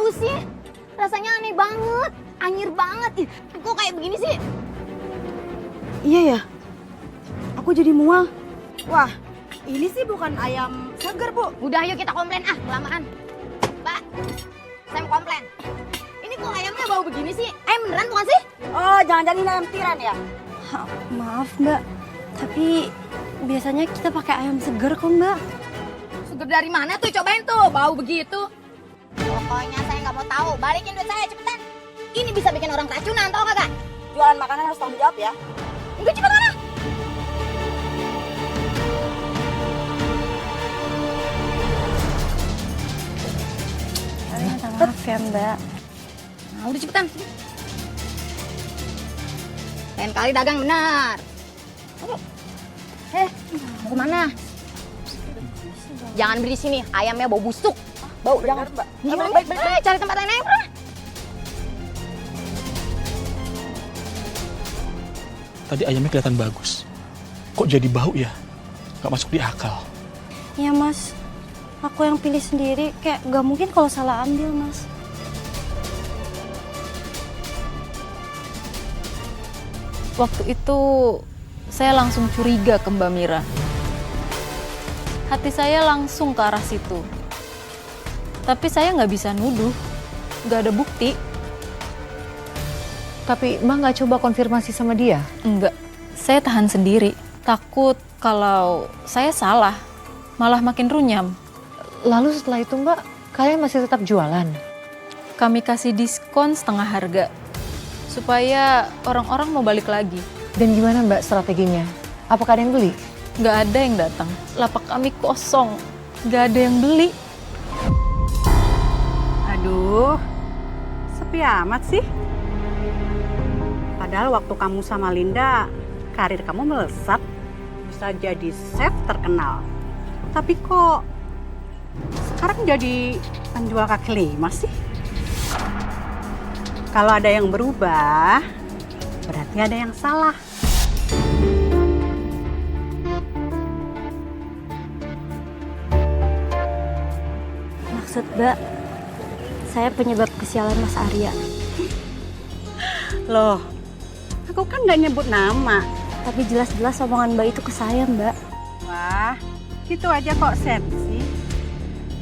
tahu sih? Rasanya aneh banget, anyir banget. Ih, kok kayak begini sih? Iya ya, aku jadi mual. Wah, ini sih bukan ayam segar, Bu. Udah ayo kita komplain kelamaan. Mbak, saya mau komplain. Ini kok ayamnya bau begini sih? Ayam beneran bukan sih? Oh, jangan-jangan ini ayam tiran ya? Maaf Mbak, tapi biasanya kita pakai ayam segar kok Mbak. Seger dari mana tuh? Cobain tuh, bau begitu. Pokoknya saya nggak mau tahu. Balikin duit saya cepetan. Ini bisa bikin orang keracunan, tau kagak? Jualan makanan harus tanggung jawab ya. Enggak, cepet mana? Minta maaf ya Mbak. Nah, udah cepetan. Lain kali dagang benar. Mau kemana? Jangan beli sini, ayamnya bau busuk. Bau, jangan. Mbak. Iya, baik, cari tempat lain aja, bro. Tadi ayamnya kelihatan bagus. Kok jadi bau ya? Gak masuk di akal. Iya Mas, aku yang pilih sendiri. Kayak gak mungkin kalau salah ambil Mas. Waktu itu saya langsung curiga ke Mbak Mira. Hati saya langsung ke arah situ. Tapi saya nggak bisa nuduh, nggak ada bukti. Tapi Mbak nggak coba konfirmasi sama dia? Enggak, saya tahan sendiri. Takut kalau saya salah, malah makin runyam. Lalu setelah itu Mbak, kalian masih tetap jualan? Kami kasih diskon setengah harga, supaya orang-orang mau balik lagi. Dan gimana Mbak strateginya? Apakah ada yang beli? Nggak ada yang datang, lapak kami kosong, nggak ada yang beli. Aduh, sepi amat sih. Padahal waktu kamu sama Linda, karir kamu melesat, bisa jadi chef terkenal. Tapi kok sekarang jadi penjual kaki lima sih? Kalau ada yang berubah, berarti ada yang salah. Maksud Mbak, saya penyebab kesialan Mas Arya. Loh, aku kan nggak nyebut nama. Tapi jelas-jelas omongan Mbak itu ke saya Mbak. Wah, gitu aja kok sensi.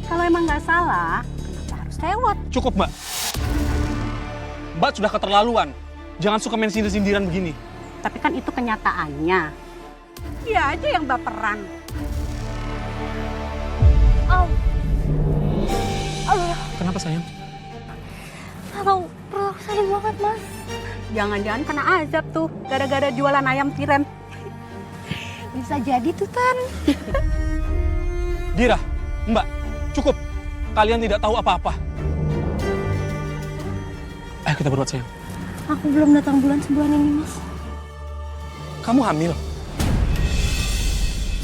Kalau emang nggak salah, kenapa harus lewat? Cukup Mbak. Mbak sudah keterlaluan. Jangan suka main sindir-sindiran begini. Tapi kan itu kenyataannya. Dia aja yang baperan. Kenapa sayang? Tahu, perut aku sakit banget Mas. Jangan-jangan kena azab tuh, gara-gara jualan ayam tiren. Bisa jadi tuh Tan. Dira, Mbak, cukup. Kalian tidak tahu apa-apa. Ayo kita berbuat sayang. Aku belum datang bulan sebulan ini Mas. Kamu hamil?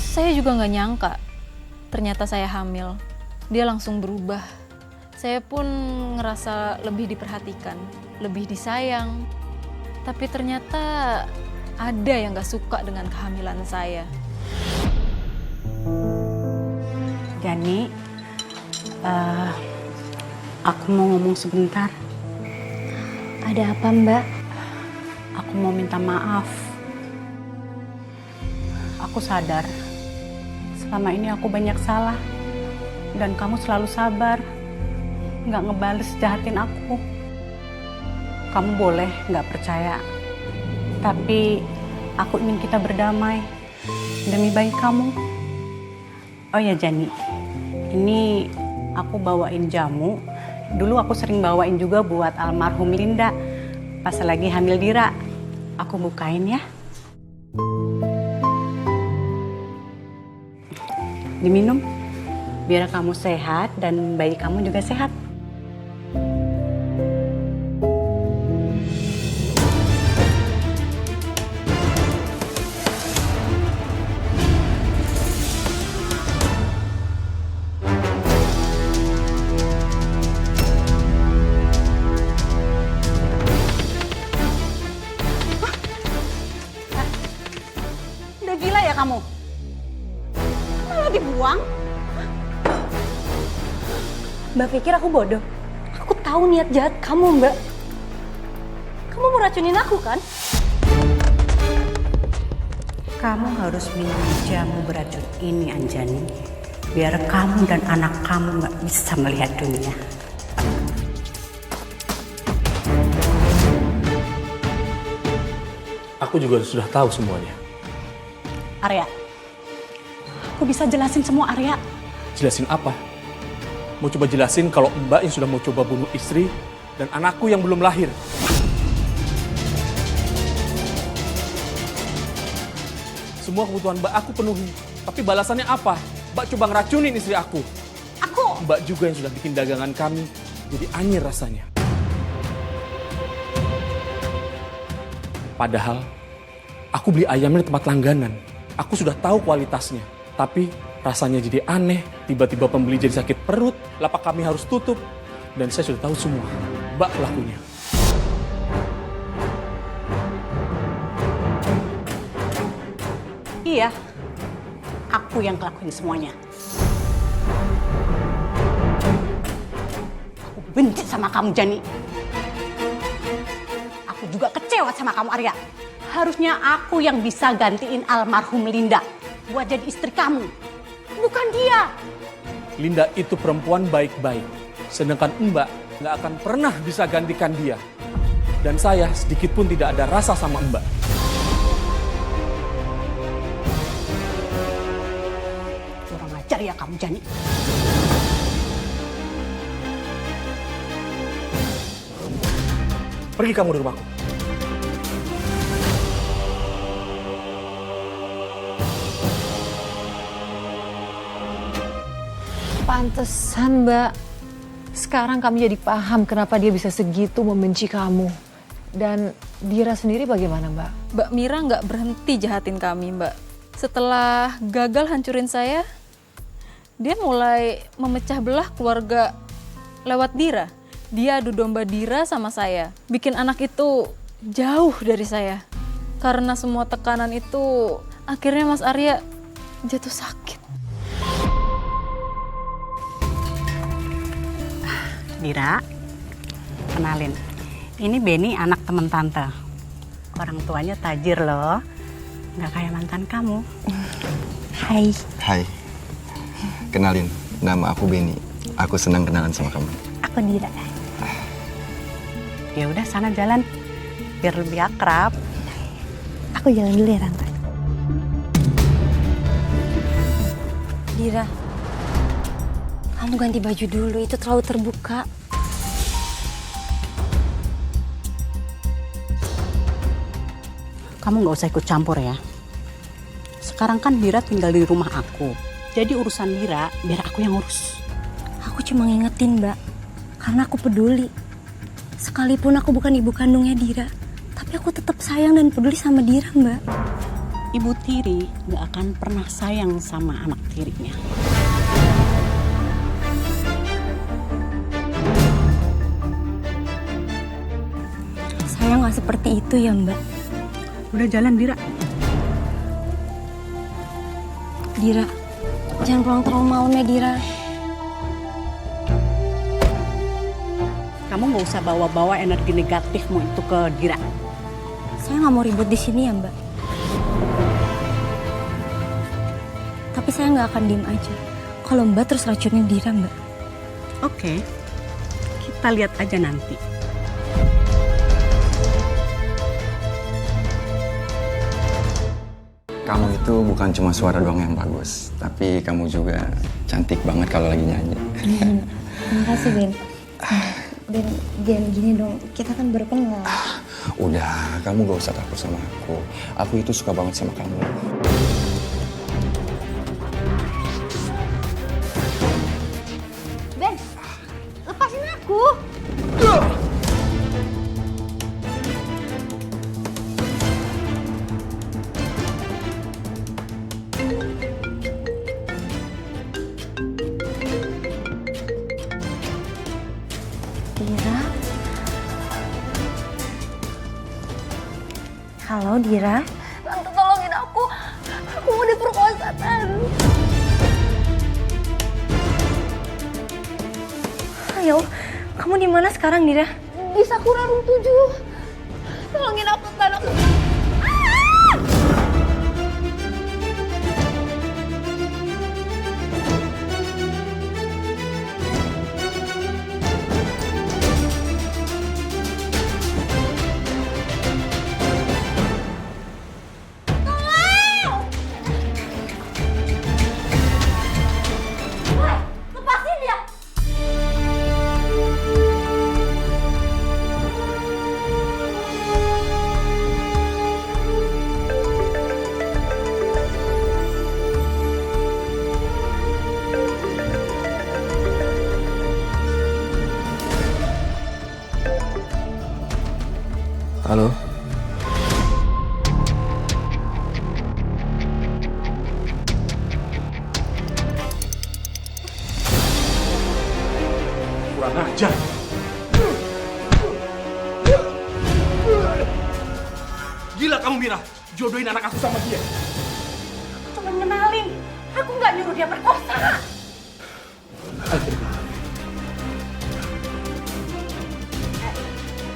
Saya juga nggak nyangka, ternyata saya hamil. Dia langsung berubah. Saya pun ngerasa lebih diperhatikan, lebih disayang. Tapi ternyata ada yang gak suka dengan kehamilan saya. Jani, aku mau ngomong sebentar. Ada apa Mbak? Aku mau minta maaf. Aku sadar, selama ini aku banyak salah. Dan kamu selalu sabar, nggak ngebales jahatin aku. Kamu boleh nggak percaya, tapi aku ingin kita berdamai demi bayi kamu. Oh ya Jani, ini aku bawain jamu. Dulu aku sering bawain juga buat almarhum Linda pas lagi hamil Dira. Aku bukain ya. Diminum, biar kamu sehat dan bayi kamu juga sehat. Udah gila ya kamu? Malah dibuang? Mbak pikir aku bodoh? Aku tahu niat jahat kamu, Mbak. Kamu mau racunin aku, kan? Kamu harus minum jamu beracun ini, Anjani. Biar kamu dan anak kamu nggak bisa melihat dunia. Aku juga sudah tahu semuanya. Arya, aku bisa jelasin semua, Arya. Jelasin apa? Mau coba jelasin kalau Mbak yang sudah mau coba bunuh istri dan anakku yang belum lahir. Semua kebutuhan Mbak aku penuhi. Tapi balasannya apa? Mbak coba ngeracunin istri aku. Mbak juga yang sudah bikin dagangan kami jadi anyir rasanya. Padahal aku beli ayamnya di tempat langganan. Aku sudah tahu kualitasnya. Tapi rasanya jadi aneh. Tiba-tiba pembeli jadi sakit perut. Lapak kami harus tutup. Dan saya sudah tahu semua. Mbak pelakunya. Iya, aku yang ngelakuin semuanya. Aku benci sama kamu, Jani. Aku juga kecewa sama kamu, Arya. Harusnya aku yang bisa gantiin almarhum Linda buat jadi istri kamu, bukan dia. Linda itu perempuan baik-baik. Sedangkan Mbak nggak akan pernah bisa gantikan dia. Dan saya sedikit pun tidak ada rasa sama Mbak. Kurang ajar ya kamu, Jani. Pergi kamu dari rumahku. Pantesan, Mbak. Sekarang kami jadi paham kenapa dia bisa segitu membenci kamu. Dan Dira sendiri bagaimana, Mbak? Mbak Mira nggak berhenti jahatin kami, Mbak. Setelah gagal hancurin saya, dia mulai memecah belah keluarga lewat Dira. Dia adu domba Dira sama saya. Bikin anak itu jauh dari saya. Karena semua tekanan itu, akhirnya Mas Arya jatuh sakit. Dira, kenalin. Ini Benny, anak teman tante. Orang tuanya tajir loh. Nggak kayak mantan kamu. Hai. Hai, kenalin, nama aku Benny. Aku senang kenalan sama kamu. Aku Dira. Ya udah sana jalan, biar lebih akrab. Aku jalan dulu ya, Tante. Dira, kamu ganti baju dulu, itu terlalu terbuka. Kamu nggak usah ikut campur ya. Sekarang kan Dira tinggal di rumah aku. Jadi urusan Dira biar aku yang urus. Aku cuma ngingetin, Mbak, karena aku peduli. Sekalipun aku bukan ibu kandungnya Dira, tapi aku tetap sayang dan peduli sama Dira, Mbak. Ibu tiri nggak akan pernah sayang sama anak tirinya. Saya nggak seperti itu ya, Mbak. Udah jalan, Dira. Dira, jangan pulang terlalu malam ya, Dira. Kamu nggak usah bawa-bawa energi negatifmu itu ke Dira. Saya nggak mau ribut di sini ya, Mbak. Tapi saya nggak akan diem aja kalau Mbak terus racunin Dira, Mbak. Oke, kita lihat aja nanti. Kamu itu bukan cuma suara doang yang bagus, tapi kamu juga cantik banget kalau lagi nyanyi. Terima kasih, Ben. Ben, jangan gini dong. Kita kan baru kenal. Udah, kamu gak usah takut sama aku. Aku itu suka banget sama kamu. Ben, lepasin aku. Dira. Halo, Dira. Tante tolongin aku. Aku mau diperkosa, Tante. Ayo, Kamu di mana sekarang, Dira? Di Sakura Room 7. Tolongin aku, Tan. Aku... Lepasin dia! Halo? Kurang ajar. Gila kamu, Mira. Jodohin anak aku sama dia. Cuma ngenalin. Aku nggak nyuruh dia perkosa.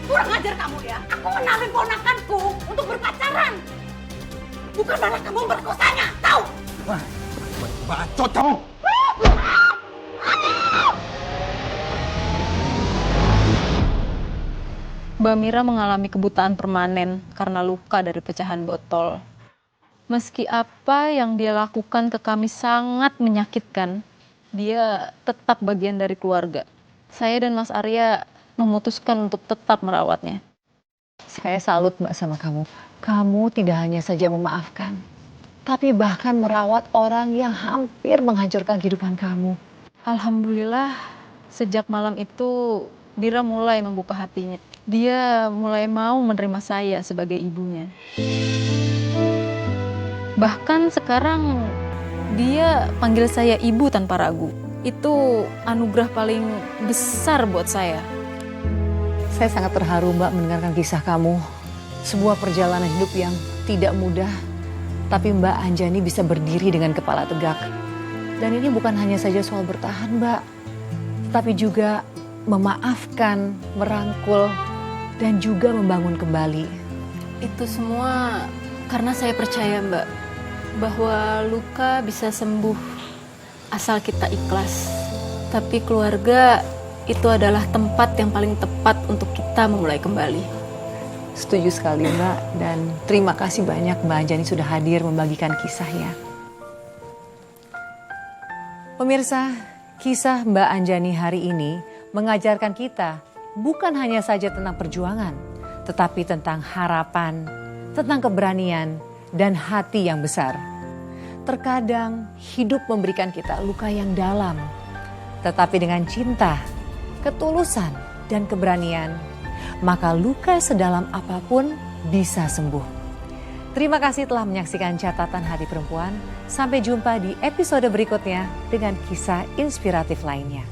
Kurang ajar kamu ya. Aku ngenalin ponakanku untuk berpacaran. Bukan malah kamu merkosanya, tahu? Bacot kamu. Mbak Mira mengalami kebutaan permanen karena luka dari pecahan botol. Meski apa yang dia lakukan ke kami sangat menyakitkan, dia tetap bagian dari keluarga. Saya dan Mas Arya memutuskan untuk tetap merawatnya. Saya salut Mbak sama kamu. Kamu tidak hanya saja memaafkan, tapi bahkan merawat orang yang hampir menghancurkan kehidupan kamu. Alhamdulillah, sejak malam itu Dira mulai membuka hatinya. Dia mulai mau menerima saya sebagai ibunya. Bahkan sekarang dia panggil saya ibu tanpa ragu. Itu anugerah paling besar buat saya. Saya sangat terharu Mbak mendengarkan kisah kamu. Sebuah perjalanan hidup yang tidak mudah, tapi Mbak Anjani bisa berdiri dengan kepala tegak. Dan ini bukan hanya saja soal bertahan Mbak, tapi juga memaafkan, merangkul, dan juga membangun kembali. Itu semua karena saya percaya Mbak, bahwa luka bisa sembuh asal kita ikhlas. Tapi keluarga itu adalah tempat yang paling tepat untuk kita memulai kembali. Setuju sekali Mbak, dan terima kasih banyak Mbak Anjani sudah hadir membagikan kisahnya. Pemirsa, kisah Mbak Anjani hari ini mengajarkan kita bukan hanya saja tentang perjuangan, tetapi tentang harapan, tentang keberanian, dan hati yang besar. Terkadang hidup memberikan kita luka yang dalam, tetapi dengan cinta, ketulusan, dan keberanian, maka luka sedalam apapun bisa sembuh. Terima kasih telah menyaksikan Catatan Hati Perempuan. Sampai jumpa di episode berikutnya dengan kisah inspiratif lainnya.